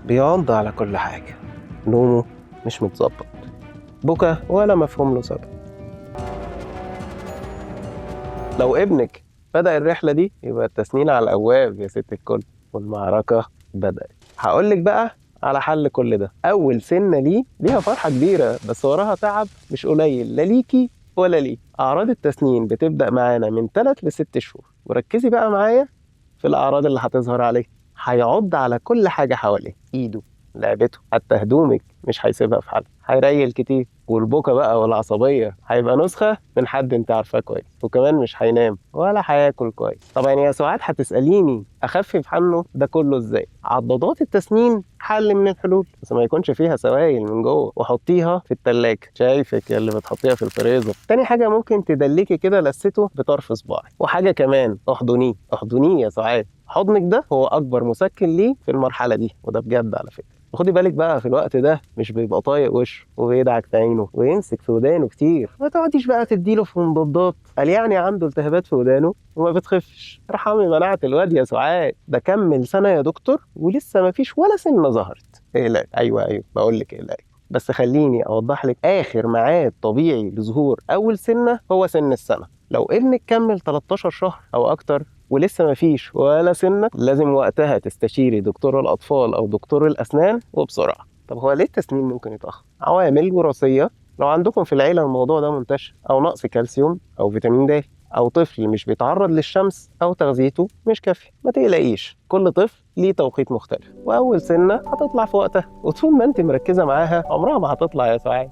بيعض على كل حاجة، نومه مش متظبط، بكى ولا مفهوم له سبب. لو ابنك بدأ الرحلة دي يبقى التسنين على الأبواب يا ست الكل، والمعركة بدأت. هقولك بقى على حل كل ده. أول سنة ليها فرحة كبيرة بس وراها تعب مش قليل، لا ليكي ولا ليه. أعراض التسنين بتبدأ معانا من 3 ل6 شهور، وركزي بقى معايا في الأعراض اللي هتظهر عليه. هيعض على كل حاجة حواليه، إيده، لعبته، حتى هدومك مش هيسيبها في حالها. هيريل كتير، والبكا بقى والعصبية هيبقى نسخة من حد انت عارفاه كويس، وكمان مش هينام ولا هياكل كويس. طبعا يا سعاد هتسأليني أخفف عنه ده كله ازاي؟ عضادات التسنين حل من الحلول، بس ما يكونش فيها سوائل من جوه، وحطيها في التلاجة. شايفك يا اللي بتحطيها في الفريزر. تاني حاجة ممكن تدلكي كده لسته بطرف صباعك. وحاجة كمان، احضنيه يا سعاد. حضنك ده هو أكبر مسكن ليه في المرحلة دي، وده بجد على فكرة. خدي بالك بقى، في الوقت ده مش بيبقى طايق وشه وبيدعك في عينه ويمسك في ودانه كتير. ما تقعديش بقى تديله في مضادات، قال يعني عنده التهابات في ودانه وما بتخفش. ارحمي مناعة الواد يا سعاد، ده كمل سنة يا دكتور ولسه ما فيش ولا سنة ظهرت. اقلقي، ايوه بقول لك اقلقي. بس خليني اوضح لك، اخر ميعاد طبيعي لظهور اول سنة هو سن السنة. لو ابنك كمل 13 شهر او اكتر ولسه مفيش ولا سنة، لازم وقتها تستشيري دكتور الأطفال أو دكتور الأسنان وبسرعة. طب هو ليه التسنين ممكن يتأخر؟ عوامل وراثية، لو عندكم في العيلة الموضوع ده منتشر، أو نقص كالسيوم أو فيتامين د، أو طفل مش بيتعرض للشمس أو تغذيته مش كافية. ما تقلقيش، كل طفل ليه توقيت مختلف، وأول سنة هتطلع في وقتها، وطول ما أنت مركزة معاها عمرها ما هتطلع يا سعاد.